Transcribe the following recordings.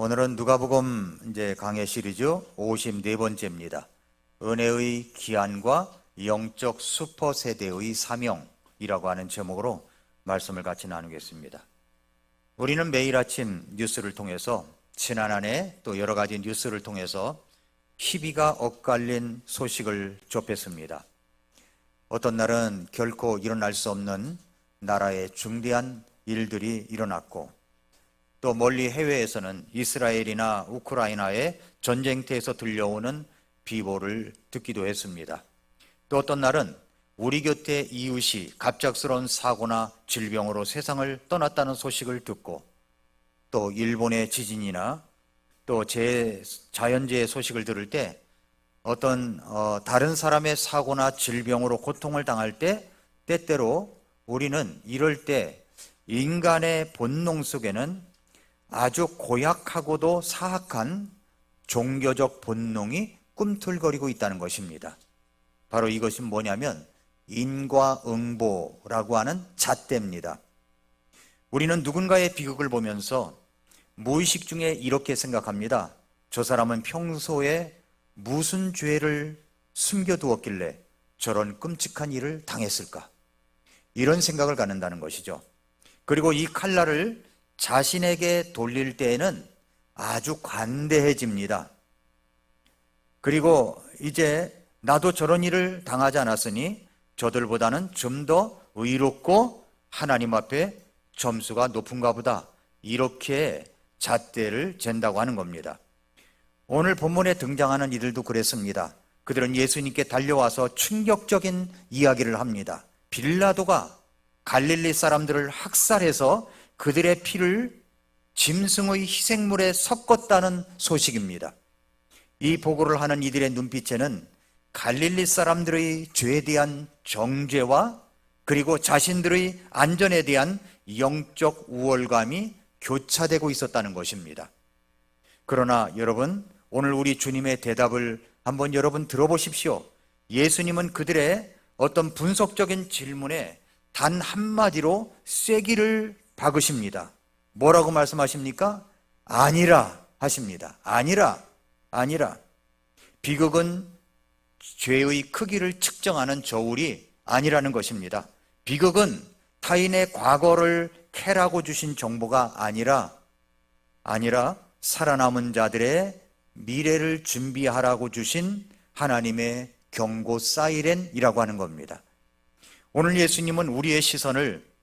오늘은 누가복음 강해 시리즈 54번째입니다. 은혜의 기한과 영적 슈퍼 세대의 사명이라고 하는 제목으로 말씀을 같이 나누겠습니다. 우리는 매일 아침 뉴스를 통해서 지난 한 해 또 여러 가지 뉴스를 통해서 희비가 엇갈린 소식을 접했습니다. 어떤 날은 결코 일어날 수 없는 나라의 중대한 일들이 일어났고, 또 멀리 해외에서는 이스라엘이나 우크라이나의 전쟁터에서 들려오는 비보를 듣기도 했습니다. 또 어떤 날은 우리 곁에 이웃이 갑작스러운 사고나 질병으로 세상을 떠났다는 소식을 듣고, 또 일본의 지진이나 또 자연재해 소식을 들을 때 어떤 다른 사람의 사고나 질병으로 고통을 당할 때 때때로 우리는 이럴 때 인간의 본능 속에는 아주 고약하고도 사악한 종교적 본능이 꿈틀거리고 있다는 것입니다. 바로 이것이 뭐냐면 인과응보라고 하는 잣대입니다. 우리는 누군가의 비극을 보면서 무의식 중에 이렇게 생각합니다. 저 사람은 평소에 무슨 죄를 숨겨두었길래 저런 끔찍한 일을 당했을까? 이런 생각을 갖는다는 것이죠. 그리고 이 칼날을 자신에게 돌릴 때에는 아주 관대해집니다. 그리고 이제 나도 저런 일을 당하지 않았으니 저들보다는 좀 더 의롭고 하나님 앞에 점수가 높은가 보다, 이렇게 잣대를 잰다고 하는 겁니다. 오늘 본문에 등장하는 이들도 그랬습니다. 그들은 예수님께 달려와서 충격적인 이야기를 합니다. 빌라도가 갈릴리 사람들을 학살해서 그들의 피를 짐승의 희생물에 섞었다는 소식입니다. 이 보고를 하는 이들의 눈빛에는 갈릴리 사람들의 죄에 대한 정죄와 그리고 자신들의 안전에 대한 영적 우월감이 교차되고 있었다는 것입니다. 그러나 여러분, 오늘 우리 주님의 대답을 한번 여러분 들어보십시오. 예수님은 그들의 어떤 분석적인 질문에 단 한마디로 쐐기를 박으십니다. 뭐라고 말씀하십니까? 아니라 하십니다. 아니라. 비극은 죄의 크기를 측정하는 저울이 아니라는 것입니다. 비극은 타인의 과거를 캐라고 주신 정보가 아니라 살아남은 자들의 미래를 준비하라고 주신 하나님의 경고 사이렌이라고 하는 겁니다. 오늘 예수님은 우리의 시선을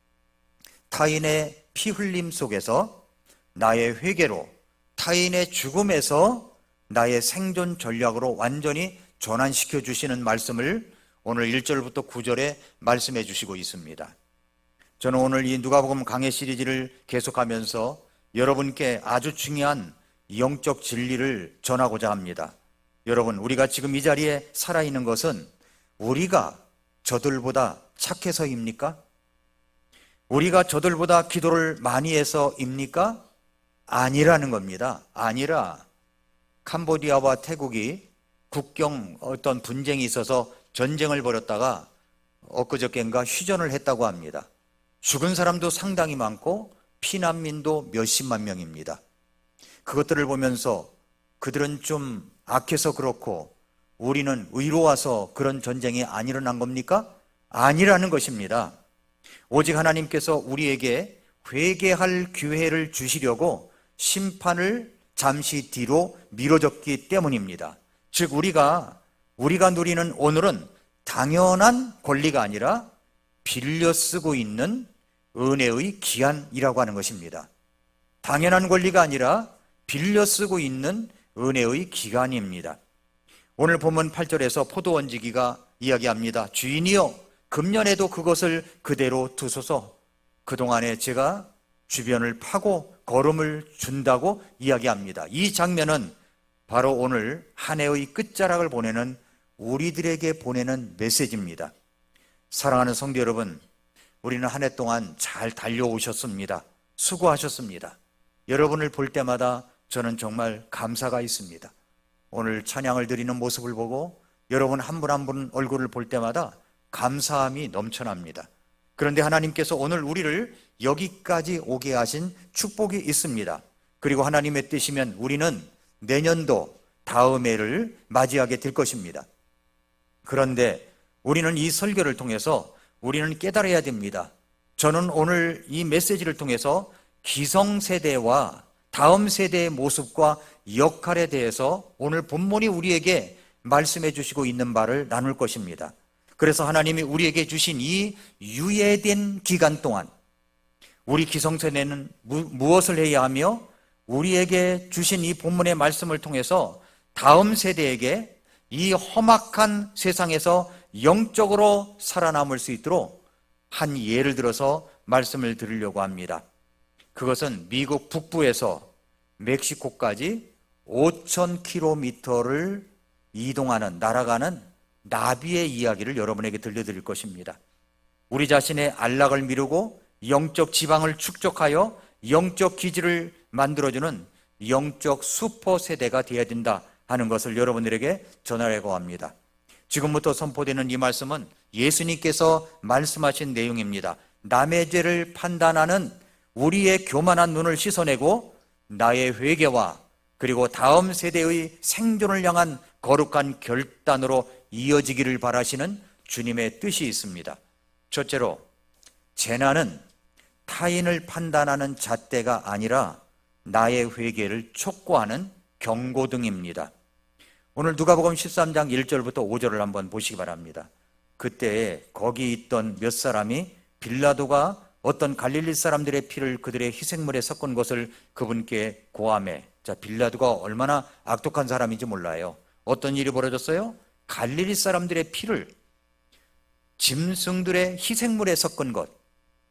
타인의 피 흘림 속에서 나의 회개로, 타인의 죽음에서 나의 생존 전략으로 완전히 전환시켜 주시는 말씀을 오늘 1절부터 9절에 말씀해 주시고 있습니다. 저는 오늘 이 누가복음 강해 시리즈를 계속하면서 여러분께 아주 중요한 영적 진리를 전하고자 합니다. 여러분, 우리가 지금 이 자리에 살아있는 것은 우리가 저들보다 착해서입니까? 우리가 저들보다 기도를 많이 해서입니까? 아니라는 겁니다. 아니라 캄보디아와 태국이 국경 어떤 분쟁이 있어서 전쟁을 벌였다가 엊그저께인가 휴전을 했다고 합니다. 죽은 사람도 상당히 많고 피난민도 몇십만 명입니다. 그것들을 보면서 그들은 좀 악해서 그렇고 우리는 의로워서 그런 전쟁이 안 일어난 겁니까? 아니라는 것입니다. 오직 하나님께서 우리에게 회개할 기회를 주시려고 심판을 잠시 뒤로 미뤄졌기 때문입니다. 즉 우리가 누리는 오늘은 당연한 권리가 아니라 빌려 쓰고 있는 은혜의 기한이라고 하는 것입니다. 당연한 권리가 아니라 빌려 쓰고 있는 은혜의 기간입니다. 오늘 본문 8절에서 포도원지기가 이야기합니다. 주인이여, 금년에도 그것을 그대로 두소서. 그동안에 제가 주변을 파고 거름을 준다고 이야기합니다. 이 장면은 바로 오늘 한 해의 끝자락을 보내는 우리들에게 보내는 메시지입니다. 사랑하는 성도 여러분, 우리는 한 해 동안 잘 달려오셨습니다. 수고하셨습니다. 여러분을 볼 때마다 저는 정말 감사가 있습니다. 오늘 찬양을 드리는 모습을 보고 여러분 한 분 한 분 얼굴을 볼 때마다 감사함이 넘쳐납니다. 그런데 하나님께서 오늘 우리를 여기까지 오게 하신 축복이 있습니다. 그리고 하나님의 뜻이면 우리는 내년도 다음 해를 맞이하게 될 것입니다. 그런데 우리는 이 설교를 통해서 우리는 깨달아야 됩니다. 저는 오늘 이 메시지를 통해서 기성세대와 다음 세대의 모습과 역할에 대해서 오늘 본문이 우리에게 말씀해 주시고 있는 바를 나눌 것입니다. 그래서 하나님이 우리에게 주신 이 유예된 기간 동안 우리 기성세대는 무엇을 해야 하며 우리에게 주신 이 본문의 말씀을 통해서 다음 세대에게 이 험악한 세상에서 영적으로 살아남을 수 있도록 한 예를 들어서 말씀을 드리려고 합니다. 그것은 미국 북부에서 멕시코까지 5,000km를 이동하는, 날아가는 나비의 이야기를 여러분에게 들려드릴 것입니다. 우리 자신의 안락을 미루고 영적 지방을 축적하여 영적 기지를 만들어주는 영적 슈퍼 세대가 되어야 된다 하는 것을 여러분들에게 전하려고 합니다. 지금부터 선포되는 이 말씀은 예수님께서 말씀하신 내용입니다. 남의 죄를 판단하는 우리의 교만한 눈을 씻어내고 나의 회개와 그리고 다음 세대의 생존을 향한 거룩한 결단으로 이어지기를 바라시는 주님의 뜻이 있습니다. 첫째로, 재난은 타인을 판단하는 잣대가 아니라 나의 회개를 촉구하는 경고등입니다. 오늘 누가복음 13장 1절부터 5절을 한번 보시기 바랍니다. 그때 거기 있던 몇 사람이 빌라도가 어떤 갈릴리 사람들의 피를 그들의 희생물에 섞은 것을 그분께 고하매. 자, 빌라도가 얼마나 악독한 사람인지 몰라요. 어떤 일이 벌어졌어요? 갈릴리 사람들의 피를 짐승들의 희생물에 섞은 것,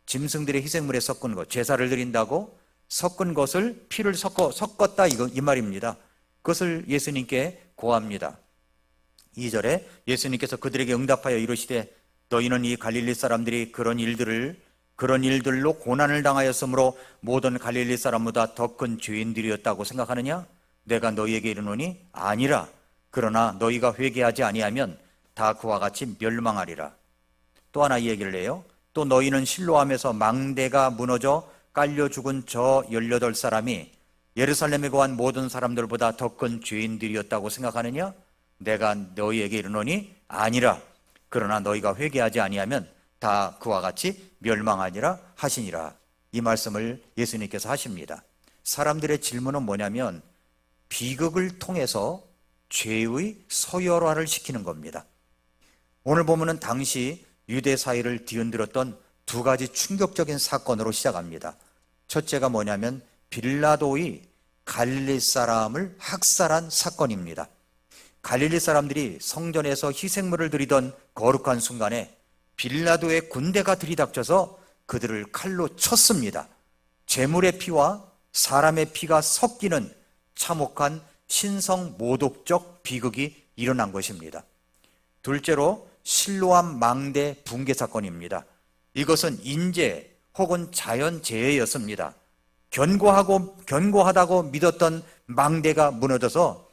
짐승들의 희생물에 섞은 것, 제사를 드린다고 섞은 것을 피를 섞었다 이 말입니다. 그것을 예수님께 고합니다. 2절에 예수님께서 그들에게 응답하여 이르시되 너희는 이 갈릴리 사람들이 그런 일들로 고난을 당하였으므로 모든 갈릴리 사람보다 더 큰 죄인들이었다고 생각하느냐? 내가 너희에게 이르노니 아니라. 그러나 너희가 회개하지 아니하면 다 그와 같이 멸망하리라. 또 하나 이 얘기를 해요. 또 너희는 실로암에서 망대가 무너져 깔려 죽은 저 18사람이 예루살렘에 거한 모든 사람들보다 더 큰 죄인들이었다고 생각하느냐? 내가 너희에게 이르노니 아니라. 그러나 너희가 회개하지 아니하면 다 그와 같이 멸망하니라 하시니라. 이 말씀을 예수님께서 하십니다. 사람들의 질문은 뭐냐면 비극을 통해서 죄의 서열화를 시키는 겁니다. 오늘 보면은 당시 유대 사회를 뒤흔들었던 두 가지 충격적인 사건으로 시작합니다. 첫째가 뭐냐면 빌라도의 갈릴리 사람을 학살한 사건입니다. 갈릴리 사람들이 성전에서 희생물을 드리던 거룩한 순간에 빌라도의 군대가 들이닥쳐서 그들을 칼로 쳤습니다. 제물의 피와 사람의 피가 섞이는 참혹한 신성 모독적 비극이 일어난 것입니다. 둘째로 실로암 망대 붕괴 사건입니다. 이것은 인재 혹은 자연재해였습니다. 견고하다고 믿었던 망대가 무너져서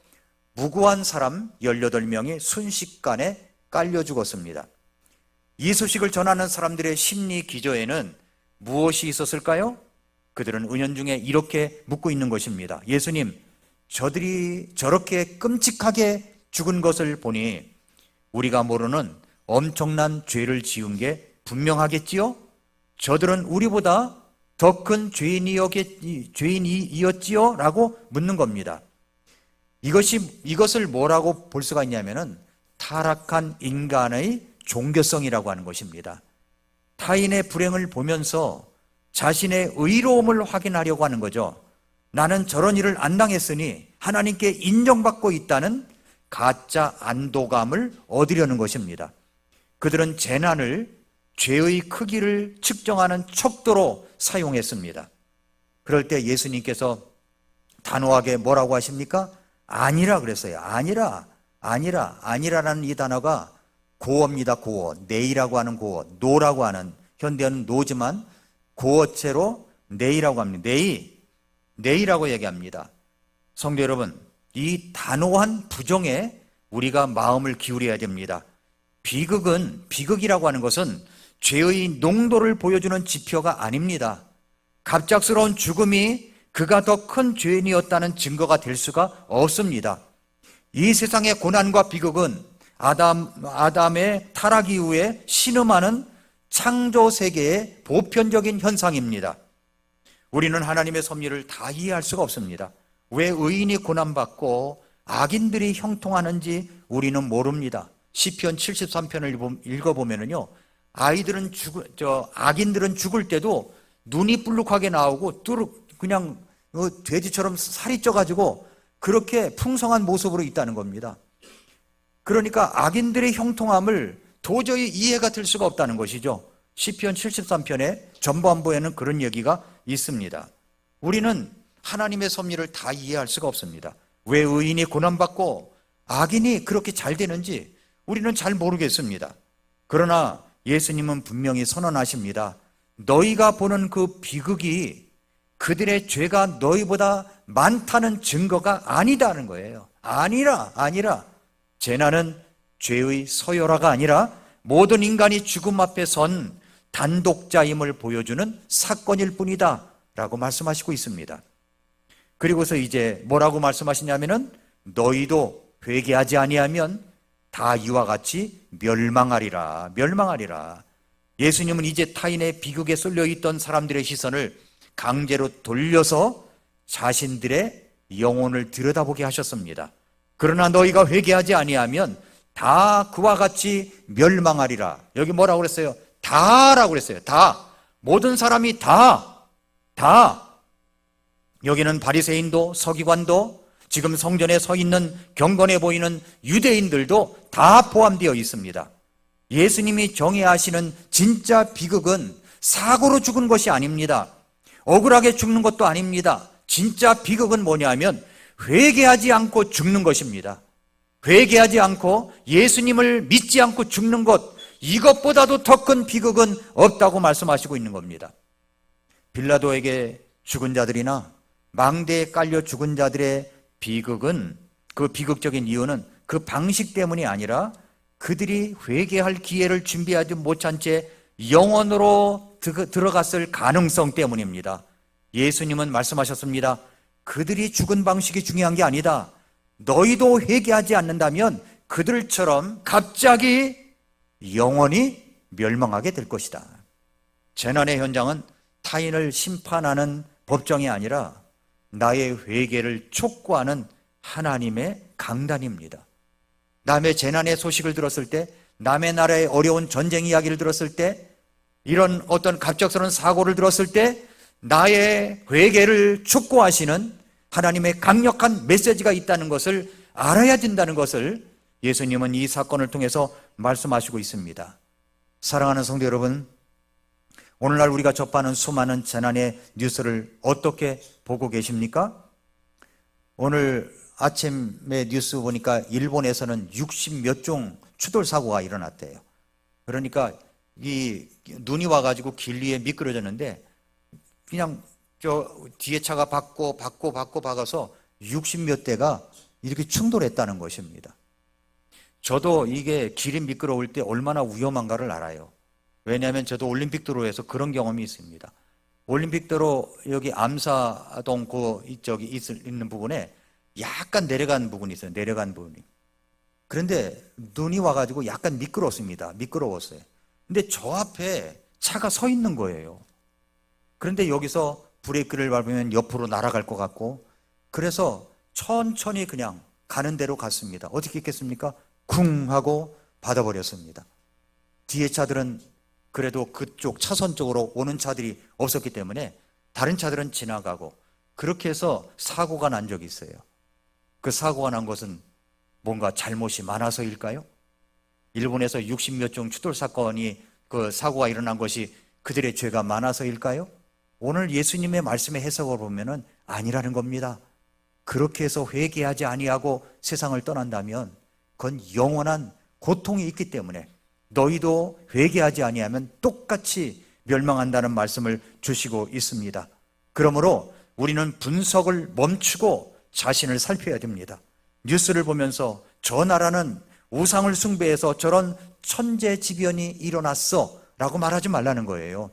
무고한 사람 18명이 순식간에 깔려 죽었습니다. 이 소식을 전하는 사람들의 심리 기저에는 무엇이 있었을까요? 그들은 은연중에 이렇게 묻고 있는 것입니다. 예수님, 저들이 저렇게 끔찍하게 죽은 것을 보니 우리가 모르는 엄청난 죄를 지은 게 분명하겠지요? 저들은 우리보다 더 큰 죄인이었지요? 라고 묻는 겁니다. 이것을 뭐라고 볼 수가 있냐면은 타락한 인간의 종교성이라고 하는 것입니다. 타인의 불행을 보면서 자신의 의로움을 확인하려고 하는 거죠. 나는 저런 일을 안 당했으니 하나님께 인정받고 있다는 가짜 안도감을 얻으려는 것입니다. 그들은 재난을 죄의 크기를 측정하는 척도로 사용했습니다. 그럴 때 예수님께서 단호하게 뭐라고 하십니까? 아니라 그랬어요. 아니라라는 이 단어가 고어입니다. 고어. 네이라고 하는 고어. 노라고 하는, 현대어는 노지만 고어체로 네이라고 합니다. 네이라고 얘기합니다. 성도 여러분, 이 단호한 부정에 우리가 마음을 기울여야 됩니다. 비극이라고 하는 것은 죄의 농도를 보여주는 지표가 아닙니다. 갑작스러운 죽음이 그가 더 큰 죄인이었다는 증거가 될 수가 없습니다. 이 세상의 고난과 비극은 아담의 타락 이후에 신음하는 창조 세계의 보편적인 현상입니다. 우리는 하나님의 섭리를 다 이해할 수가 없습니다. 왜 의인이 고난받고 악인들이 형통하는지 우리는 모릅니다. 시편 73편을 읽어보면요, 악인들은 죽을 때도 눈이 불룩하게 나오고 그냥 돼지처럼 살이 쪄가지고 그렇게 풍성한 모습으로 있다는 겁니다. 그러니까 악인들의 형통함을 도저히 이해가 될 수가 없다는 것이죠. 시편 73편의 전반부에는 그런 얘기가 있습니다. 우리는 하나님의 섭리를 다 이해할 수가 없습니다. 왜 의인이 고난받고 악인이 그렇게 잘 되는지 우리는 잘 모르겠습니다. 그러나 예수님은 분명히 선언하십니다. 너희가 보는 그 비극이 그들의 죄가 너희보다 많다는 증거가 아니다는 거예요. 아니라 재난은 죄의 서열화가 아니라 모든 인간이 죽음 앞에 선 단독자임을 보여주는 사건일 뿐이다 라고 말씀하시고 있습니다. 그리고서 이제 뭐라고 말씀하시냐면은 너희도 회개하지 아니하면 다 이와 같이 멸망하리라. 예수님은 이제 타인의 비극에 쏠려있던 사람들의 시선을 강제로 돌려서 자신들의 영혼을 들여다보게 하셨습니다. 그러나 너희가 회개하지 아니하면 다 그와 같이 멸망하리라. 여기 뭐라고 그랬어요? 다라고 그랬어요. 다. 모든 사람이 다. 여기는 바리새인도 서기관도 지금 성전에 서 있는 경건해 보이는 유대인들도 다 포함되어 있습니다. 예수님이 정의하시는 진짜 비극은 사고로 죽은 것이 아닙니다. 억울하게 죽는 것도 아닙니다. 진짜 비극은 뭐냐면 회개하지 않고 죽는 것입니다. 회개하지 않고 예수님을 믿지 않고 죽는 것, 이것보다도 더 큰 비극은 없다고 말씀하시고 있는 겁니다. 빌라도에게 죽은 자들이나 망대에 깔려 죽은 자들의 비극은, 그 비극적인 이유는 그 방식 때문이 아니라 그들이 회개할 기회를 준비하지 못한 채 영원으로 들어갔을 가능성 때문입니다. 예수님은 말씀하셨습니다. 그들이 죽은 방식이 중요한 게 아니다. 너희도 회개하지 않는다면 그들처럼 갑자기 영원히 멸망하게 될 것이다. 재난의 현장은 타인을 심판하는 법정이 아니라 나의 회개를 촉구하는 하나님의 강단입니다. 남의 재난의 소식을 들었을 때, 남의 나라의 어려운 전쟁 이야기를 들었을 때, 이런 어떤 갑작스러운 사고를 들었을 때 나의 회개를 촉구하시는 하나님의 강력한 메시지가 있다는 것을 알아야 된다는 것을 예수님은 이 사건을 통해서 말씀하시고 있습니다. 사랑하는 성도 여러분, 오늘날 우리가 접하는 수많은 재난의 뉴스를 어떻게 보고 계십니까? 오늘 아침에 뉴스 보니까 일본에서는 60몇 종 추돌 사고가 일어났대요. 그러니까 이 눈이 와가지고 길 위에 미끄러졌는데 그냥 저 뒤에 차가 박아서 60몇 대가 이렇게 충돌했다는 것입니다. 저도 이게 길이 미끄러울 때 얼마나 위험한가를 알아요. 왜냐하면 저도 올림픽도로에서 그런 경험이 있습니다. 올림픽도로 여기 암사동 이쪽이 있는 부분에 약간 내려간 부분이 있어요. 내려간 부분이. 그런데 눈이 와가지고 약간 미끄러웠어요. 근데 저 앞에 차가 서 있는 거예요. 그런데 여기서 브레이크를 밟으면 옆으로 날아갈 것 같고, 그래서 천천히 그냥 가는 대로 갔습니다. 어떻게 했겠습니까? 쿵 하고 받아버렸습니다. 뒤에 차들은 그래도 그쪽 차선 쪽으로 오는 차들이 없었기 때문에 다른 차들은 지나가고, 그렇게 해서 사고가 난 적이 있어요. 그 사고가 난 것은 뭔가 잘못이 많아서일까요? 일본에서 60몇 종 추돌 사건이, 그 사고가 일어난 것이 그들의 죄가 많아서일까요? 오늘 예수님의 말씀의 해석을 보면은 아니라는 겁니다. 그렇게 해서 회개하지 아니하고 세상을 떠난다면 그건 영원한 고통이 있기 때문에 너희도 회개하지 아니하면 똑같이 멸망한다는 말씀을 주시고 있습니다. 그러므로 우리는 분석을 멈추고 자신을 살펴야 됩니다. 뉴스를 보면서 저 나라는 우상을 숭배해서 저런 천재지변이 일어났어 라고 말하지 말라는 거예요.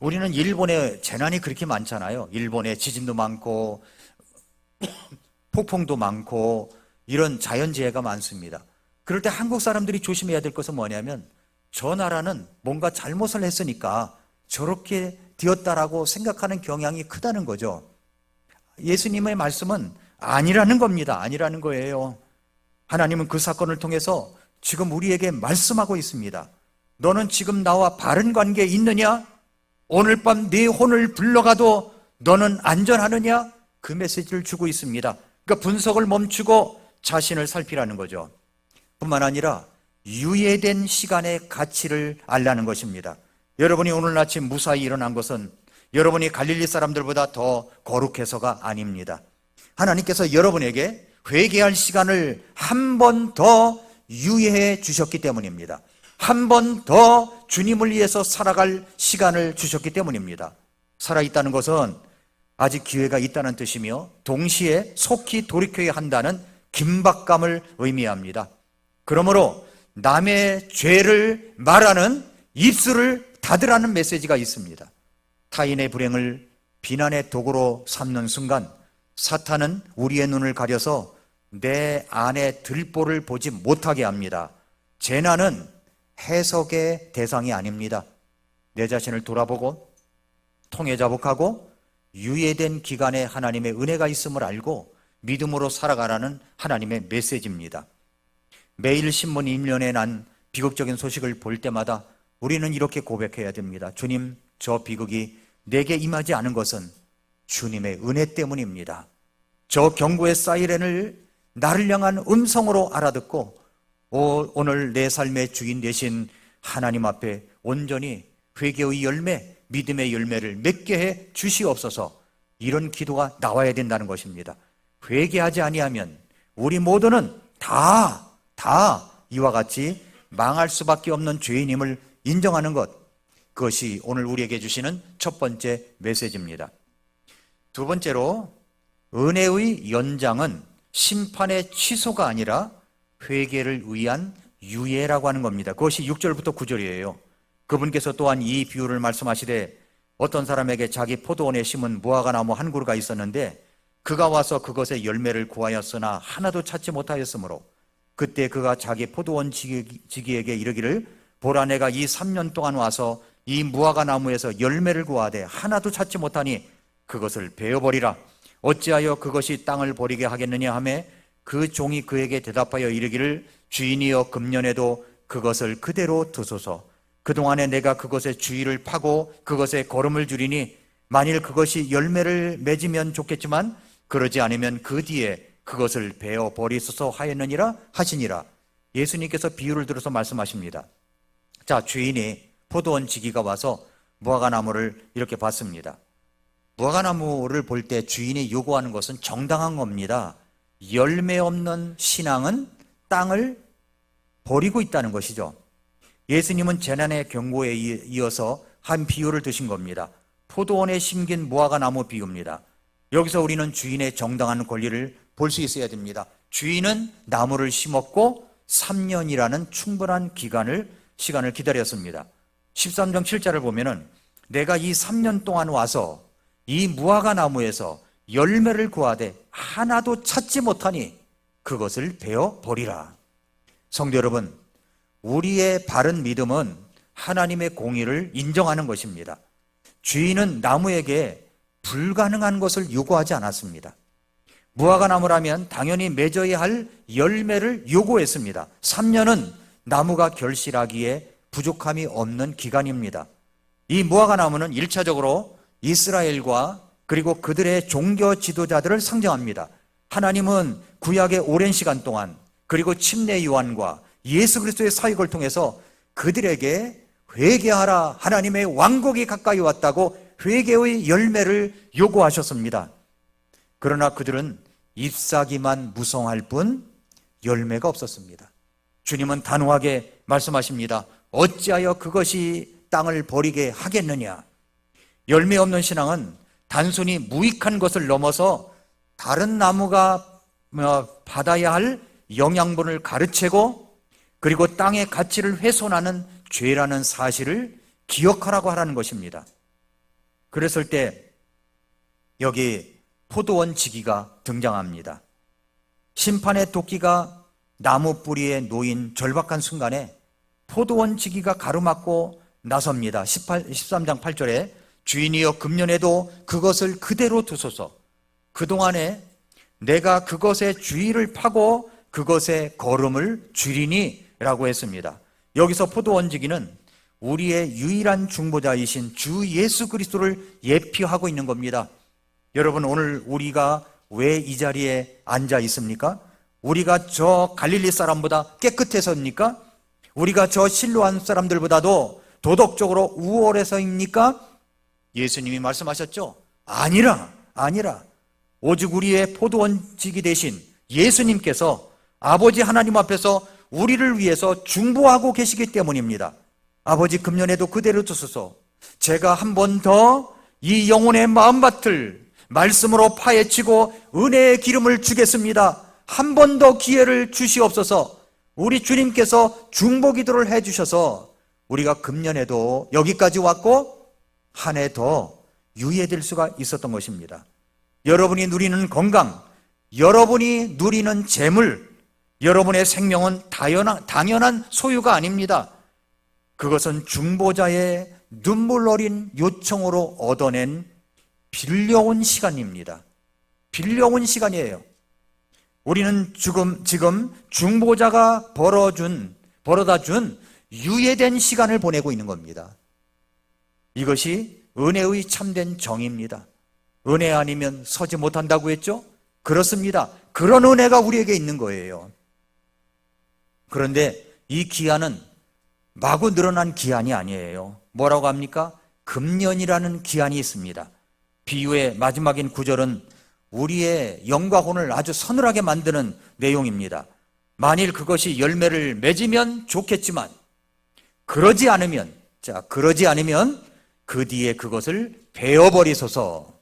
우리는 일본에 재난이 그렇게 많잖아요. 일본에 지진도 많고 폭풍도 많고 이런 자연재해가 많습니다. 그럴 때 한국 사람들이 조심해야 될 것은 뭐냐면 저 나라는 뭔가 잘못을 했으니까 저렇게 되었다라고 생각하는 경향이 크다는 거죠. 예수님의 말씀은 아니라는 겁니다. 아니라는 거예요. 하나님은 그 사건을 통해서 지금 우리에게 말씀하고 있습니다. 너는 지금 나와 바른 관계에 있느냐? 오늘 밤 네 혼을 불러가도 너는 안전하느냐? 그 메시지를 주고 있습니다. 그러니까 분석을 멈추고 자신을 살피라는 거죠. 뿐만 아니라 유예된 시간의 가치를 알라는 것입니다. 여러분이 오늘 아침 무사히 일어난 것은 여러분이 갈릴리 사람들보다 더 거룩해서가 아닙니다. 하나님께서 여러분에게 회개할 시간을 한 번 더 유예해 주셨기 때문입니다. 한 번 더 주님을 위해서 살아갈 시간을 주셨기 때문입니다. 살아있다는 것은 아직 기회가 있다는 뜻이며 동시에 속히 돌이켜야 한다는 긴박감을 의미합니다. 그러므로 남의 죄를 말하는 입술을 닫으라는 메시지가 있습니다. 타인의 불행을 비난의 도구로 삼는 순간 사탄은 우리의 눈을 가려서 내 안에 들보를 보지 못하게 합니다. 재난은 해석의 대상이 아닙니다. 내 자신을 돌아보고 통해 자복하고 유예된 기간에 하나님의 은혜가 있음을 알고 믿음으로 살아가라는 하나님의 메시지입니다. 매일 신문 일면에 난 비극적인 소식을 볼 때마다 우리는 이렇게 고백해야 됩니다. 주님, 저 비극이 내게 임하지 않은 것은 주님의 은혜 때문입니다. 저 경고의 사이렌을 나를 향한 음성으로 알아듣고 오늘 내 삶의 주인 되신 하나님 앞에 온전히 회개의 열매, 믿음의 열매를 맺게 해 주시옵소서. 이런 기도가 나와야 된다는 것입니다. 회개하지 아니하면 우리 모두는 다 이와 같이 망할 수밖에 없는 죄인임을 인정하는 것, 그것이 오늘 우리에게 주시는 첫 번째 메시지입니다. 두 번째로 은혜의 연장은 심판의 취소가 아니라 회개를 위한 유예라고 하는 겁니다. 그것이 6절부터 9절이에요. 그분께서 또한 이 비유를 말씀하시되 어떤 사람에게 자기 포도원에 심은 무화과나무 한 그루가 있었는데 그가 와서 그것의 열매를 구하였으나 하나도 찾지 못하였으므로 그때 그가 자기 포도원 지기에게 이르기를 보라, 내가 이 3년 동안 와서 이 무화과나무에서 열매를 구하되 하나도 찾지 못하니 그것을 베어버리라. 어찌하여 그것이 땅을 버리게 하겠느냐 하매 그 종이 그에게 대답하여 이르기를 주인이여 금년에도 그것을 그대로 두소서. 그동안에 내가 그것의 주위를 파고 그것에 거름을 주리니 만일 그것이 열매를 맺으면 좋겠지만 그러지 않으면 그 뒤에 그것을 베어버리소서 하였느니라 하시니라. 예수님께서 비유를 들어서 말씀하십니다. 자, 주인이 포도원 지기가 와서 무화과나무를 이렇게 봤습니다. 무화과나무를 볼 때 주인이 요구하는 것은 정당한 겁니다. 열매 없는 신앙은 땅을 버리고 있다는 것이죠. 예수님은 재난의 경고에 이어서 한 비유를 드신 겁니다. 포도원에 심긴 무화과나무 비유입니다. 여기서 우리는 주인의 정당한 권리를 볼 수 있어야 됩니다. 주인은 나무를 심었고 3년이라는 충분한 시간을 기다렸습니다. 13장 7절을 보면은 내가 이 3년 동안 와서 이 무화과나무에서 열매를 구하되 하나도 찾지 못하니 그것을 베어 버리라. 성도 여러분, 우리의 바른 믿음은 하나님의 공의를 인정하는 것입니다. 주인은 나무에게 불가능한 것을 요구하지 않았습니다. 무화과나무라면 당연히 맺어야 할 열매를 요구했습니다. 3년은 나무가 결실하기에 부족함이 없는 기간입니다. 이 무화과나무는 1차적으로 이스라엘과 그리고 그들의 종교 지도자들을 상징합니다. 하나님은 구약의 오랜 시간 동안 그리고 침례 요한과 예수 그리스도의 사역을 통해서 그들에게 회개하라, 하나님의 왕국이 가까이 왔다고 회개의 열매를 요구하셨습니다. 그러나 그들은 잎사귀만 무성할 뿐 열매가 없었습니다. 주님은 단호하게 말씀하십니다. 어찌하여 그것이 땅을 버리게 하겠느냐. 열매 없는 신앙은 단순히 무익한 것을 넘어서 다른 나무가 받아야 할 영양분을 가르치고 그리고 땅의 가치를 훼손하는 죄라는 사실을 기억하라고 하라는 것입니다. 그랬을 때 여기 포도원 지기가 등장합니다. 심판의 도끼가 나무 뿌리에 놓인 절박한 순간에 포도원 지기가 가로막고 나섭니다. 13장 8절에 주인이여 금년에도 그것을 그대로 두소서. 그동안에 내가 그것의 주의를 파고 그것의 거름을 줄이니 라고 했습니다. 여기서 포도원 지기는 우리의 유일한 중보자이신 주 예수 그리스도를 예표하고 있는 겁니다. 여러분, 오늘 우리가 왜 이 자리에 앉아 있습니까? 우리가 저 갈릴리 사람보다 깨끗해서입니까? 우리가 저 실로암 사람들보다도 도덕적으로 우월해서입니까? 예수님이 말씀하셨죠? 아니라 오직 우리의 포도원지기 대신 예수님께서 아버지 하나님 앞에서 우리를 위해서 중보하고 계시기 때문입니다. 아버지, 금년에도 그대로 두소서. 제가 한 번 더 이 영혼의 마음밭을 말씀으로 파헤치고 은혜의 기름을 주겠습니다. 한 번 더 기회를 주시옵소서. 우리 주님께서 중보 기도를 해주셔서 우리가 금년에도 여기까지 왔고 한 해 더 유예될 수가 있었던 것입니다. 여러분이 누리는 건강, 여러분이 누리는 재물, 여러분의 생명은 당연한 소유가 아닙니다. 그것은 중보자의 눈물 어린 요청으로 얻어낸 빌려온 시간입니다. 빌려온 시간이에요. 우리는 지금 중보자가 벌어다 준 유예된 시간을 보내고 있는 겁니다. 이것이 은혜의 참된 정의입니다. 은혜 아니면 서지 못한다고 했죠? 그렇습니다. 그런 은혜가 우리에게 있는 거예요. 그런데 이 기한은 마구 늘어난 기한이 아니에요. 뭐라고 합니까? 금년이라는 기한이 있습니다. 비유의 마지막인 9절은 우리의 영과 혼을 아주 서늘하게 만드는 내용입니다. 만일 그것이 열매를 맺으면 좋겠지만 그러지 않으면 그 뒤에 그것을 베어버리소서.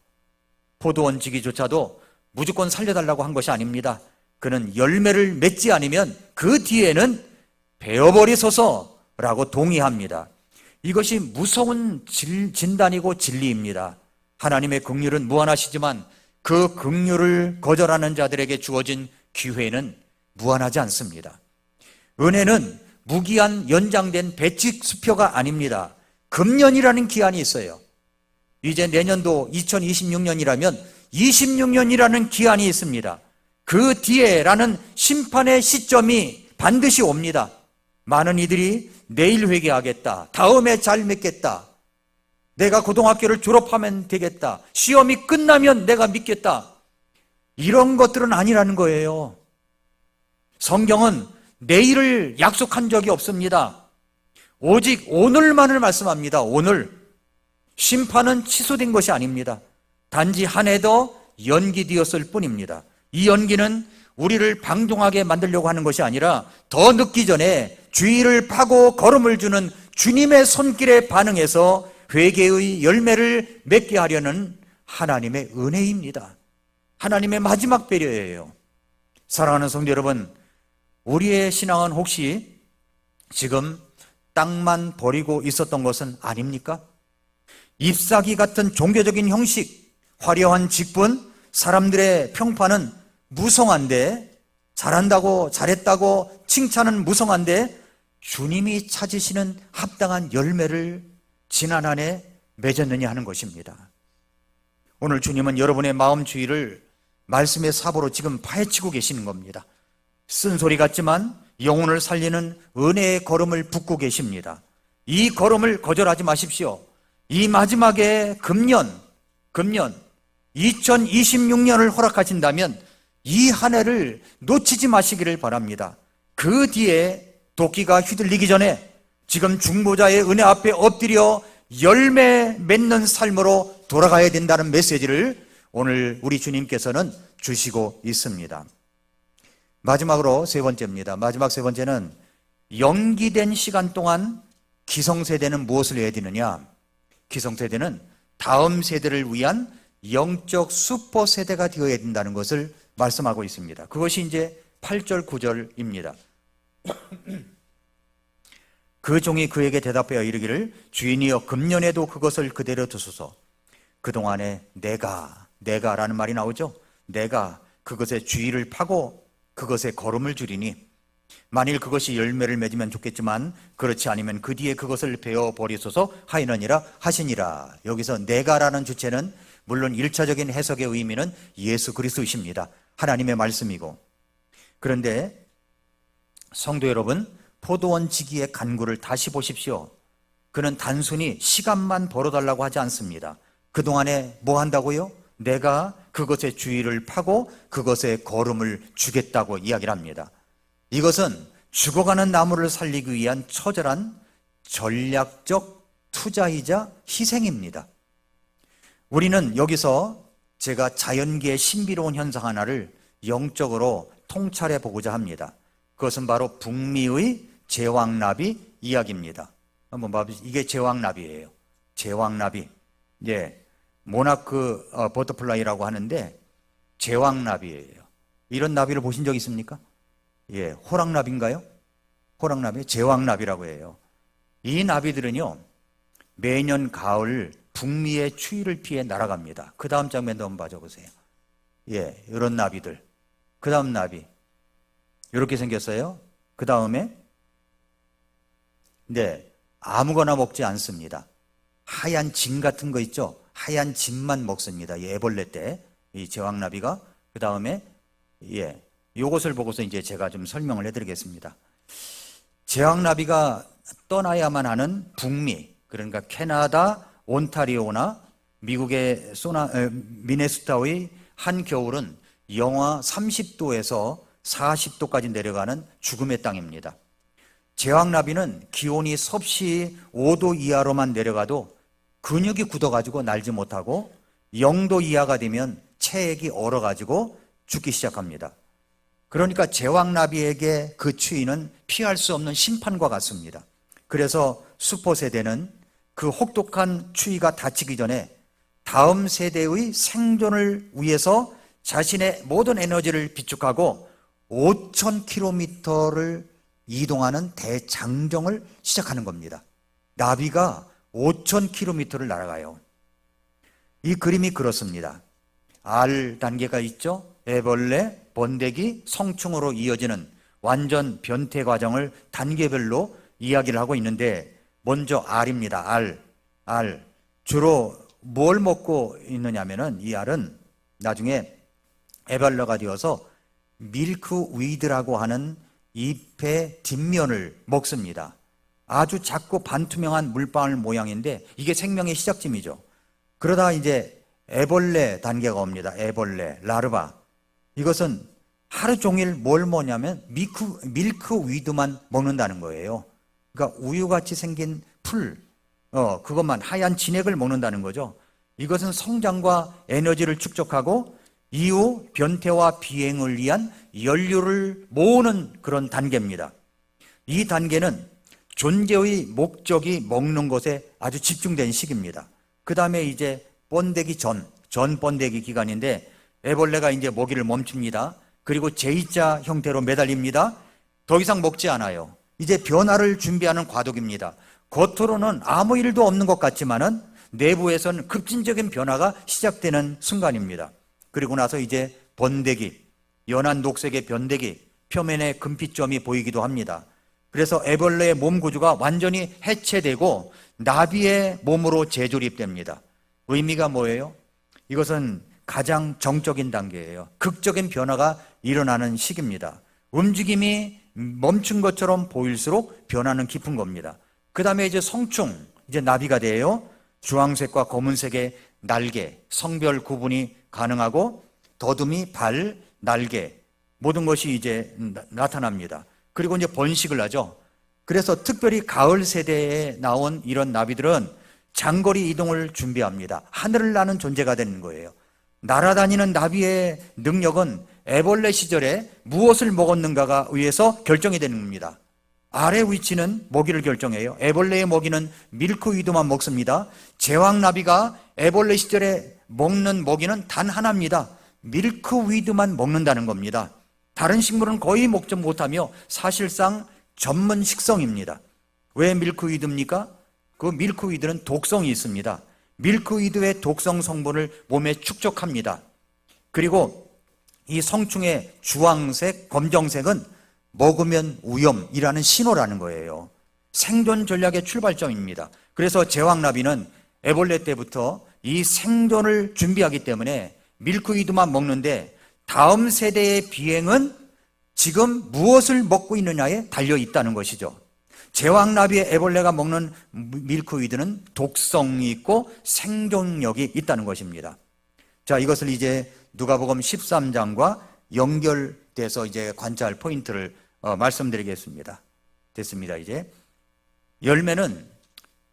포도원 지기조차도 무조건 살려달라고 한 것이 아닙니다. 그는 열매를 맺지 않으면 그 뒤에는 베어버리소서라고 동의합니다. 이것이 무서운 진단이고 진리입니다. 하나님의 긍휼은 무한하시지만 그 긍휼을 거절하는 자들에게 주어진 기회는 무한하지 않습니다. 은혜는 무기한 연장된 배직 수표가 아닙니다. 금년이라는 기한이 있어요. 이제 내년도 2026년이라면 26년이라는 기한이 있습니다. 그 뒤에라는 심판의 시점이 반드시 옵니다. 많은 이들이 내일 회개하겠다, 다음에 잘 맺겠다, 내가 고등학교를 졸업하면 되겠다, 시험이 끝나면 내가 믿겠다, 이런 것들은 아니라는 거예요. 성경은 내일을 약속한 적이 없습니다. 오직 오늘만을 말씀합니다. 오늘. 심판은 취소된 것이 아닙니다. 단지 한 해 더 연기되었을 뿐입니다. 이 연기는 우리를 방종하게 만들려고 하는 것이 아니라 더 늦기 전에 주의를 파고 걸음을 주는 주님의 손길에 반응해서 회개의 열매를 맺게 하려는 하나님의 은혜입니다. 하나님의 마지막 배려예요. 사랑하는 성도 여러분, 우리의 신앙은 혹시 지금 땅만 버리고 있었던 것은 아닙니까? 잎사귀 같은 종교적인 형식, 화려한 직분, 사람들의 평판은 무성한데, 잘한다고, 잘했다고 칭찬은 무성한데 주님이 찾으시는 합당한 열매를 지난 한 해 맺었느냐 하는 것입니다. 오늘 주님은 여러분의 마음 주의를 말씀의 사보로 지금 파헤치고 계시는 겁니다. 쓴소리 같지만 영혼을 살리는 은혜의 걸음을 붓고 계십니다. 이 걸음을 거절하지 마십시오. 이 마지막에 금년 2026년을 허락하신다면 이 한 해를 놓치지 마시기를 바랍니다. 그 뒤에 도끼가 휘둘리기 전에 지금 중보자의 은혜 앞에 엎드려 열매 맺는 삶으로 돌아가야 된다는 메시지를 오늘 우리 주님께서는 주시고 있습니다. 마지막으로 세 번째입니다. 마지막 세 번째는 연기된 시간 동안 기성세대는 무엇을 해야 되느냐? 기성세대는 다음 세대를 위한 영적 슈퍼세대가 되어야 된다는 것을 말씀하고 있습니다. 그것이 이제 8절 9절입니다. 그 종이 그에게 대답하여 이르기를 주인이여 금년에도 그것을 그대로 두소서. 그동안에 내가라는 말이 나오죠. 내가 그것의 주의를 파고 그것에 걸음을 주리니 만일 그것이 열매를 맺으면 좋겠지만 그렇지 않으면 그 뒤에 그것을 베어 버리소서 하이느니라 하시니라. 여기서 내가라는 주체는 물론 1차적인 해석의 의미는 예수 그리스도이십니다. 하나님의 말씀이고, 그런데 성도 여러분, 포도원 지기의 간구를 다시 보십시오. 그는 단순히 시간만 벌어달라고 하지 않습니다. 그동안에 뭐 한다고요? 내가 그것의 주의를 파고 그것에 걸음을 주겠다고 이야기를 합니다. 이것은 죽어가는 나무를 살리기 위한 처절한 전략적 투자이자 희생입니다. 우리는 여기서 제가 자연계의 신비로운 현상 하나를 영적으로 통찰해 보고자 합니다. 그것은 바로 북미의 제왕나비 이야기입니다. 한번 봐보시죠. 이게 제왕나비예요. 제왕나비. 예, 모나크 버터플라이라고 하는데 제왕나비예요. 이런 나비를 보신 적 있습니까? 예, 호랑나비인가요? 호랑나비, 제왕나비라고 해요. 이 나비들은요, 매년 가을 북미의 추위를 피해 날아갑니다. 그 다음 장면도 한번 봐줘보세요. 예, 이런 나비들. 그 다음 나비. 이렇게 생겼어요. 그 다음에, 네, 아무거나 먹지 않습니다. 하얀 진 같은 거 있죠? 하얀 진만 먹습니다. 이 애벌레 때, 이 제왕나비가. 그 다음에, 예, 요것을 보고서 이제 제가 좀 설명을 해드리겠습니다. 제왕나비가 떠나야만 하는 북미, 그러니까 캐나다, 온타리오나 미국의 미네소타의 한겨울은 영하 30도에서 40도까지 내려가는 죽음의 땅입니다. 제왕나비는 기온이 섭씨 5도 이하로만 내려가도 근육이 굳어가지고 날지 못하고 0도 이하가 되면 체액이 얼어가지고 죽기 시작합니다. 그러니까 제왕나비에게 그 추위는 피할 수 없는 심판과 같습니다. 그래서 수포 세대는 그 혹독한 추위가 닥치기 전에 다음 세대의 생존을 위해서 자신의 모든 에너지를 비축하고 5,000km를 이동하는 대장정을 시작하는 겁니다. 나비가 5,000km를 날아가요. 이 그림이 그렇습니다. 알 단계가 있죠. 애벌레, 번데기, 성충으로 이어지는 완전 변태 과정을 단계별로 이야기를 하고 있는데, 먼저 알입니다. 알. 주로 뭘 먹고 있느냐면은 이 알은 나중에 애벌레가 되어서 밀크 위드라고 하는 잎의 뒷면을 먹습니다. 아주 작고 반투명한 물방울 모양인데 이게 생명의 시작점이죠. 그러다 이제 애벌레 단계가 옵니다. 애벌레, 라르바. 이것은 하루 종일 뭘 먹냐면 밀크 위드만 먹는다는 거예요. 그러니까 우유같이 생긴 풀, 그것만 하얀 진액을 먹는다는 거죠. 이것은 성장과 에너지를 축적하고 이후 변태와 비행을 위한 연료를 모으는 그런 단계입니다. 이 단계는 존재의 목적이 먹는 것에 아주 집중된 시기입니다. 그 다음에 이제 번데기 전 번데기 기간인데 애벌레가 이제 먹이를 멈춥니다. 그리고 J자 형태로 매달립니다. 더 이상 먹지 않아요. 이제 변화를 준비하는 과도기입니다. 겉으로는 아무 일도 없는 것 같지만은 내부에서는 급진적인 변화가 시작되는 순간입니다. 그리고 나서 이제 번데기, 연한 녹색의 번데기, 표면에 금빛점이 보이기도 합니다. 그래서 애벌레의 몸 구조가 완전히 해체되고 나비의 몸으로 재조립됩니다. 의미가 뭐예요? 이것은 가장 정적인 단계예요. 극적인 변화가 일어나는 시기입니다. 움직임이 멈춘 것처럼 보일수록 변화는 깊은 겁니다. 그 다음에 이제 성충, 이제 나비가 돼요. 주황색과 검은색의 날개, 성별 구분이 가능하고 더듬이, 발, 날개, 모든 것이 이제 나타납니다. 그리고 이제 번식을 하죠. 그래서 특별히 가을 세대에 나온 이런 나비들은 장거리 이동을 준비합니다. 하늘을 나는 존재가 되는 거예요. 날아다니는 나비의 능력은 애벌레 시절에 무엇을 먹었는가가 의해서 결정이 되는 겁니다. 알의 위치는 먹이를 결정해요. 애벌레의 먹이는 밀크위드만 먹습니다. 제왕나비가 애벌레 시절에 먹는 먹이는 단 하나입니다. 밀크위드만 먹는다는 겁니다. 다른 식물은 거의 먹지 못하며 사실상 전문 식성입니다. 왜 밀크위드입니까? 그 밀크위드는 독성이 있습니다. 밀크위드의 독성 성분을 몸에 축적합니다. 그리고 이 성충의 주황색, 검정색은 먹으면 위험이라는 신호라는 거예요. 생존 전략의 출발점입니다. 그래서 제왕나비는 애벌레 때부터 이 생존을 준비하기 때문에 밀크위드만 먹는데 다음 세대의 비행은 지금 무엇을 먹고 있느냐에 달려 있다는 것이죠. 제왕나비의 애벌레가 먹는 밀크위드는 독성이 있고 생존력이 있다는 것입니다. 자, 이것을 이제 누가복음 13장과 연결돼서 이제 관찰 포인트를 말씀드리겠습니다. 됐습니다. 이제 열매는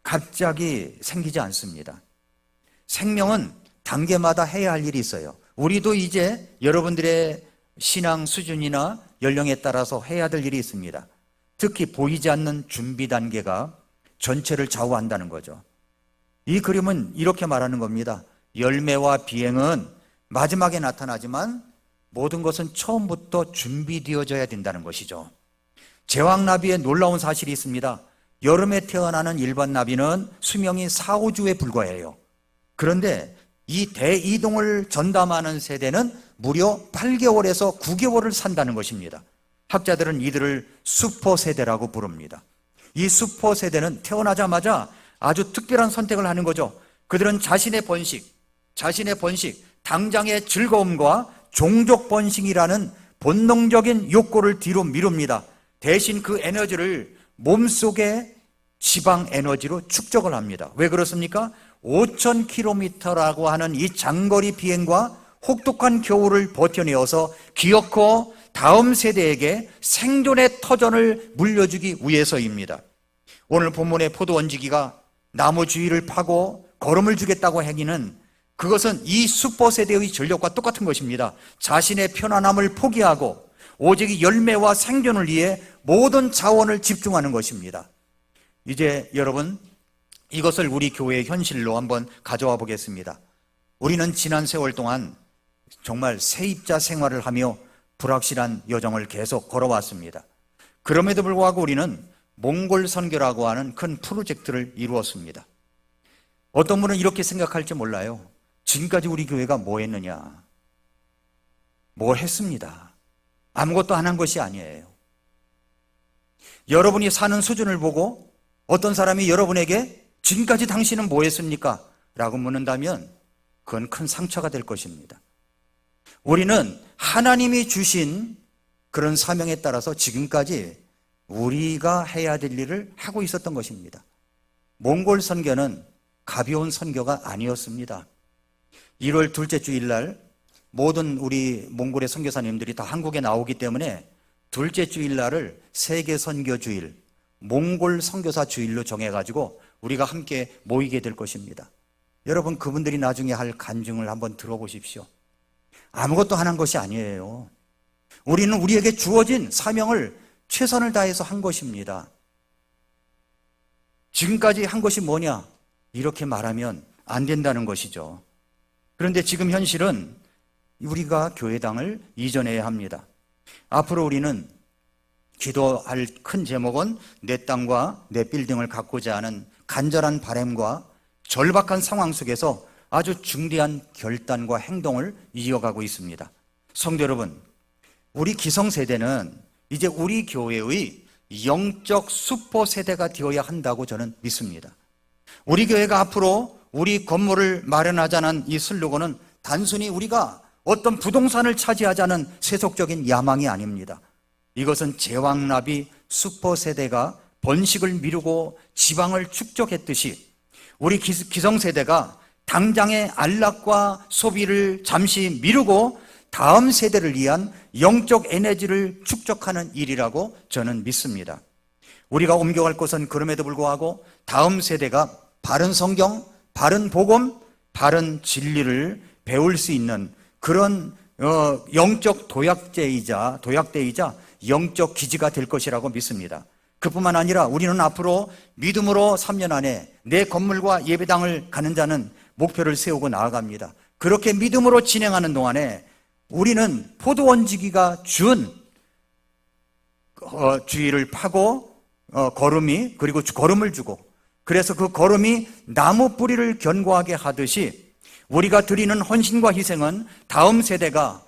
갑자기 생기지 않습니다. 생명은 단계마다 해야 할 일이 있어요. 우리도 이제 여러분들의 신앙 수준이나 연령에 따라서 해야 될 일이 있습니다. 특히 보이지 않는 준비 단계가 전체를 좌우한다는 거죠. 이 그림은 이렇게 말하는 겁니다. 열매와 비행은 마지막에 나타나지만 모든 것은 처음부터 준비되어져야 된다는 것이죠. 제왕나비에 놀라운 사실이 있습니다. 여름에 태어나는 일반 나비는 수명이 4, 5주에 불과해요. 그런데 이 대이동을 전담하는 세대는 무려 8개월에서 9개월을 산다는 것입니다. 학자들은 이들을 슈퍼세대라고 부릅니다. 이 슈퍼세대는 태어나자마자 아주 특별한 선택을 하는 거죠. 그들은 자신의 번식, 당장의 즐거움과 종족 번식이라는 본능적인 욕구를 뒤로 미룹니다. 대신 그 에너지를 몸속에 지방 에너지로 축적을 합니다. 왜 그렇습니까? 5,000km라고 하는 이 장거리 비행과 혹독한 겨울을 버텨내어서 기어코 다음 세대에게 생존의 터전을 물려주기 위해서입니다. 오늘 본문의 포도 원지기가 나무 주위를 파고 거름을 주겠다고 하기는 그것은 이 슈퍼세대의 전력과 똑같은 것입니다. 자신의 편안함을 포기하고 오직 열매와 생존을 위해 모든 자원을 집중하는 것입니다. 이제 여러분, 이것을 우리 교회의 현실로 한번 가져와 보겠습니다. 우리는 지난 세월 동안 정말 세입자 생활을 하며 불확실한 여정을 계속 걸어왔습니다. 그럼에도 불구하고 우리는 몽골 선교라고 하는 큰 프로젝트를 이루었습니다. 어떤 분은 이렇게 생각할지 몰라요. 지금까지 우리 교회가 뭐 했느냐? 뭘 했습니다. 아무것도 안 한 것이 아니에요. 여러분이 사는 수준을 보고 어떤 사람이 여러분에게 지금까지 당신은 뭐 했습니까? 라고 묻는다면 그건 큰 상처가 될 것입니다. 우리는 하나님이 주신 그런 사명에 따라서 지금까지 우리가 해야 될 일을 하고 있었던 것입니다. 몽골 선교는 가벼운 선교가 아니었습니다. 1월 둘째 주일날 모든 우리 몽골의 선교사님들이 다 한국에 나오기 때문에 둘째 주일날을 세계 선교 주일, 몽골 선교사 주일로 정해가지고 우리가 함께 모이게 될 것입니다. 여러분, 그분들이 나중에 할 간증을 한번 들어보십시오. 아무것도 안 한 것이 아니에요. 우리는 우리에게 주어진 사명을 최선을 다해서 한 것입니다. 지금까지 한 것이 뭐냐? 이렇게 말하면 안 된다는 것이죠. 그런데 지금 현실은 우리가 교회당을 이전해야 합니다. 앞으로 우리는 기도할 큰 제목은 내 땅과 내 빌딩을 갖고자 하는 간절한 바람과 절박한 상황 속에서 아주 중대한 결단과 행동을 이어가고 있습니다. 성도 여러분, 우리 기성세대는 이제 우리 교회의 영적 슈퍼세대가 되어야 한다고 저는 믿습니다. 우리 교회가 앞으로 우리 건물을 마련하자는 이 슬로건은 단순히 우리가 어떤 부동산을 차지하자는 세속적인 야망이 아닙니다. 이것은 제왕나비 슈퍼세대가 번식을 미루고 지방을 축적했듯이 우리 기성세대가 당장의 안락과 소비를 잠시 미루고 다음 세대를 위한 영적 에너지를 축적하는 일이라고 저는 믿습니다. 우리가 옮겨갈 곳은 그럼에도 불구하고 다음 세대가 바른 성경, 바른 복음, 바른 진리를 배울 수 있는 그런 영적 도약대이자 영적 기지가 될 것이라고 믿습니다. 그뿐만 아니라 우리는 앞으로 믿음으로 3년 안에 내 건물과 예배당을 가는 자는 목표를 세우고 나아갑니다. 그렇게 믿음으로 진행하는 동안에 우리는 포도원지기가 준 주위를 파고 거름을 주고 그래서 그 걸음이 나무 뿌리를 견고하게 하듯이 우리가 드리는 헌신과 희생은 다음 세대가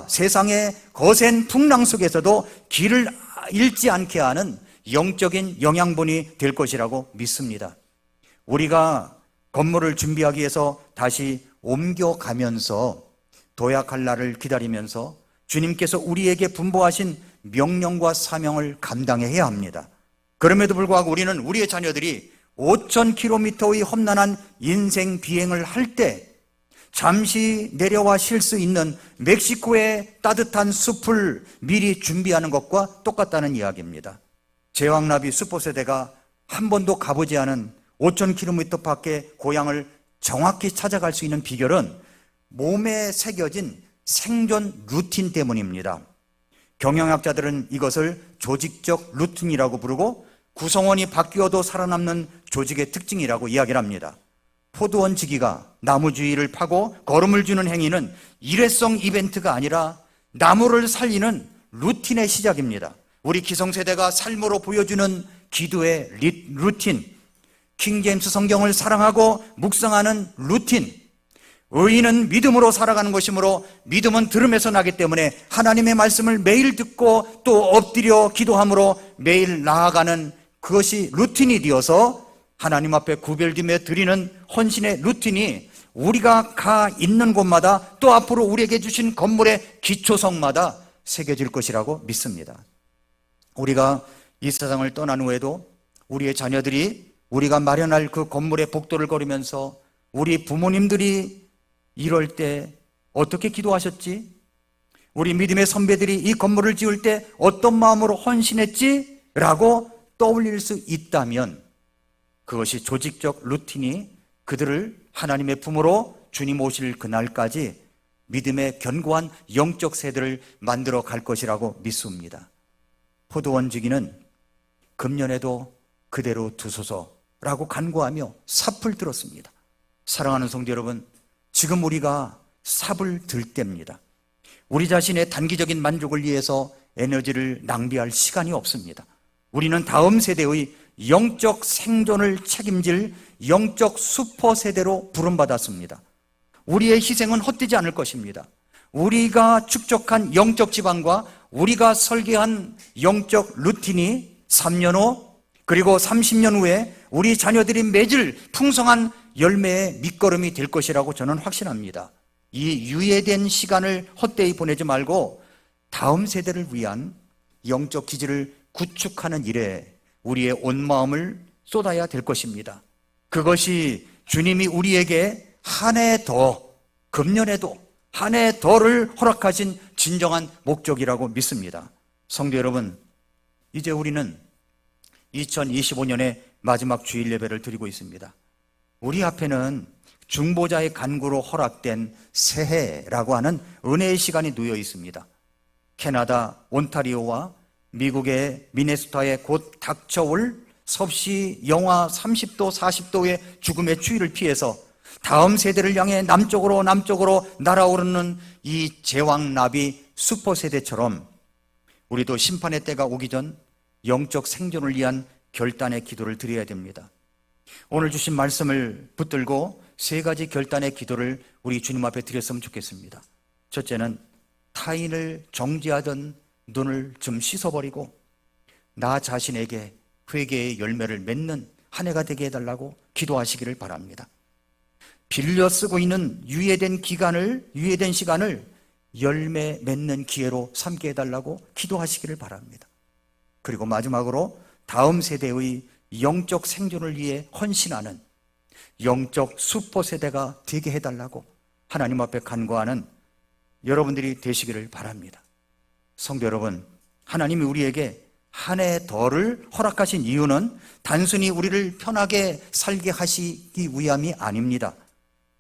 세상의 거센 풍랑 속에서도 길을 잃지 않게 하는 영적인 영양분이 될 것이라고 믿습니다. 우리가 건물을 준비하기 위해서 다시 옮겨가면서 도약할 날을 기다리면서 주님께서 우리에게 분부하신 명령과 사명을 감당해야 합니다. 그럼에도 불구하고 우리는 우리의 자녀들이 5,000km의 험난한 인생 비행을 할 때 잠시 내려와 쉴 수 있는 멕시코의 따뜻한 숲을 미리 준비하는 것과 똑같다는 이야기입니다. 제왕나비 수포세대가 한 번도 가보지 않은 5,000km 밖의 고향을 정확히 찾아갈 수 있는 비결은 몸에 새겨진 생존 루틴 때문입니다. 경영학자들은 이것을 조직적 루틴이라고 부르고 구성원이 바뀌어도 살아남는 조직의 특징이라고 이야기를 합니다. 포도원 지기가 나무 주위를 파고 거름을 주는 행위는 일회성 이벤트가 아니라 나무를 살리는 루틴의 시작입니다. 우리 기성세대가 삶으로 보여주는 기도의 루틴, 킹제임스 성경을 사랑하고 묵상하는 루틴, 의인은 믿음으로 살아가는 것이므로 믿음은 들음에서 나기 때문에 하나님의 말씀을 매일 듣고 또 엎드려 기도함으로 매일 나아가는 그것이 루틴이 되어서 하나님 앞에 구별되며 드리는 헌신의 루틴이 우리가 가 있는 곳마다 또 앞으로 우리에게 주신 건물의 기초성마다 새겨질 것이라고 믿습니다. 우리가 이 세상을 떠난 후에도 우리의 자녀들이 우리가 마련할 그 건물의 복도를 걸으면서 우리 부모님들이 이럴 때 어떻게 기도하셨지? 우리 믿음의 선배들이 이 건물을 지을 때 어떤 마음으로 헌신했지? 라고 떠올릴 수 있다면 그것이 조직적 루틴이 그들을 하나님의 품으로 주님 오실 그날까지 믿음의 견고한 영적 세대를 만들어 갈 것이라고 믿습니다. 포도원 지기는 금년에도 그대로 두소서라고 간구하며 삽을 들었습니다. 사랑하는 성도 여러분, 지금 우리가 삽을 들 때입니다. 우리 자신의 단기적인 만족을 위해서 에너지를 낭비할 시간이 없습니다. 우리는 다음 세대의 영적 생존을 책임질 영적 슈퍼 세대로 부름받았습니다. 우리의 희생은 헛되지 않을 것입니다. 우리가 축적한 영적 지방과 우리가 설계한 영적 루틴이 3년 후 그리고 30년 후에 우리 자녀들이 맺을 풍성한 열매의 밑거름이 될 것이라고 저는 확신합니다. 이 유예된 시간을 헛되이 보내지 말고 다음 세대를 위한 영적 기지를 구축하는 일에 우리의 온 마음을 쏟아야 될 것입니다. 그것이 주님이 우리에게 한 해 더, 금년에도 한 해 더를 허락하신 진정한 목적이라고 믿습니다. 성도 여러분, 이제 우리는 2025년의 마지막 주일 예배를 드리고 있습니다. 우리 앞에는 중보자의 간구로 허락된 새해라고 하는 은혜의 시간이 놓여 있습니다. 캐나다 온타리오와 미국의 미네소타에 곧 닥쳐올 섭씨 영하 30도, 40도의 죽음의 추위를 피해서 다음 세대를 향해 남쪽으로 날아오르는 이 제왕나비 슈퍼세대처럼 우리도 심판의 때가 오기 전 영적 생존을 위한 결단의 기도를 드려야 됩니다. 오늘 주신 말씀을 붙들고 세 가지 결단의 기도를 우리 주님 앞에 드렸으면 좋겠습니다. 첫째는 타인을 정죄하던 눈을 좀 씻어버리고 나 자신에게 회개의 열매를 맺는 한 해가 되게 해달라고 기도하시기를 바랍니다. 빌려 쓰고 있는 유예된 시간을 열매 맺는 기회로 삼게 해달라고 기도하시기를 바랍니다. 그리고 마지막으로 다음 세대의 영적 생존을 위해 헌신하는 영적 슈퍼 세대가 되게 해달라고 하나님 앞에 간구하는 여러분들이 되시기를 바랍니다. 성도 여러분, 하나님이 우리에게 한 해 더를 허락하신 이유는 단순히 우리를 편하게 살게 하시기 위함이 아닙니다.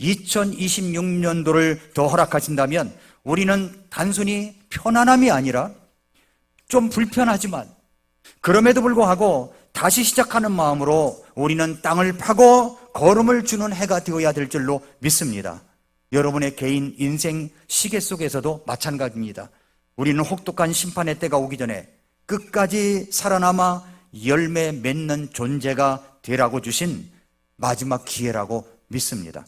2026년도를 더 허락하신다면 우리는 단순히 편안함이 아니라 좀 불편하지만 그럼에도 불구하고 다시 시작하는 마음으로 우리는 땅을 파고 걸음을 주는 해가 되어야 될 줄로 믿습니다. 여러분의 개인 인생 시계 속에서도 마찬가지입니다. 우리는 혹독한 심판의 때가 오기 전에 끝까지 살아남아 열매 맺는 존재가 되라고 주신 마지막 기회라고 믿습니다.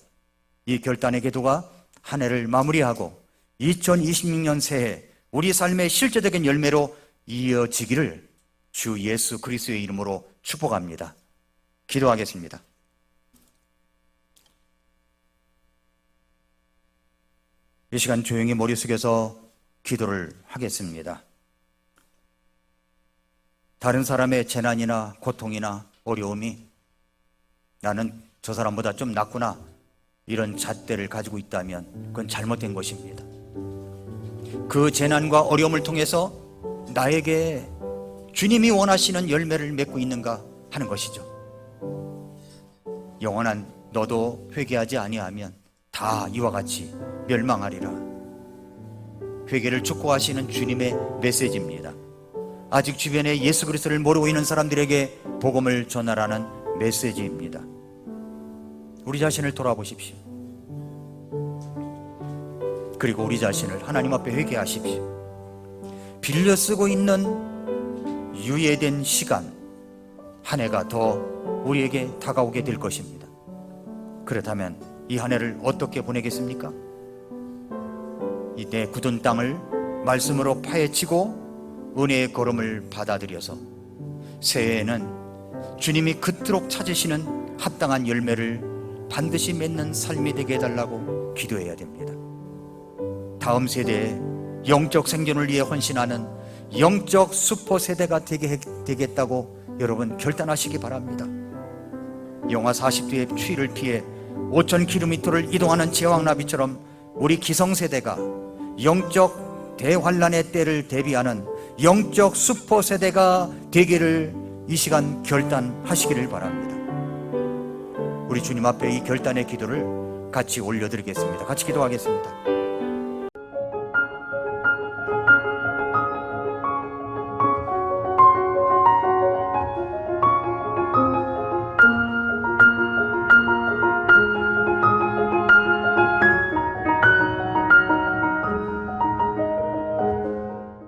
이 결단의 기도가 한 해를 마무리하고 2026년 새해 우리 삶의 실제적인 열매로 이어지기를 주 예수 그리스도의 이름으로 축복합니다. 기도하겠습니다. 이 시간 조용히 머리 숙여서 기도를 하겠습니다. 다른 사람의 재난이나 고통이나 어려움이 나는 저 사람보다 좀 낫구나, 이런 잣대를 가지고 있다면 그건 잘못된 것입니다. 그 재난과 어려움을 통해서 나에게 주님이 원하시는 열매를 맺고 있는가 하는 것이죠. 영원한 너도 회개하지 아니하면 다 이와 같이 멸망하리라. 회개를 촉구하시는 주님의 메시지입니다. 아직 주변에 예수 그리스도를 모르고 있는 사람들에게 복음을 전하라는 메시지입니다. 우리 자신을 돌아보십시오. 그리고 우리 자신을 하나님 앞에 회개하십시오. 빌려 쓰고 있는 유예된 시간, 한 해가 더 우리에게 다가오게 될 것입니다. 그렇다면 이 한 해를 어떻게 보내겠습니까? 이 내 굳은 땅을 말씀으로 파헤치고 은혜의 걸음을 받아들여서 새해에는 주님이 그토록 찾으시는 합당한 열매를 반드시 맺는 삶이 되게 해달라고 기도해야 됩니다. 다음 세대에 영적 생존을 위해 헌신하는 영적 슈퍼 세대가 되겠다고 여러분 결단하시기 바랍니다. 영하 40도의 추위를 피해 5,000km를 이동하는 제왕나비처럼 우리 기성세대가 영적 대환란의 때를 대비하는 영적 슈퍼 세대가 되기를 이 시간 결단하시기를 바랍니다. 우리 주님 앞에 이 결단의 기도를 같이 올려드리겠습니다. 같이 기도하겠습니다.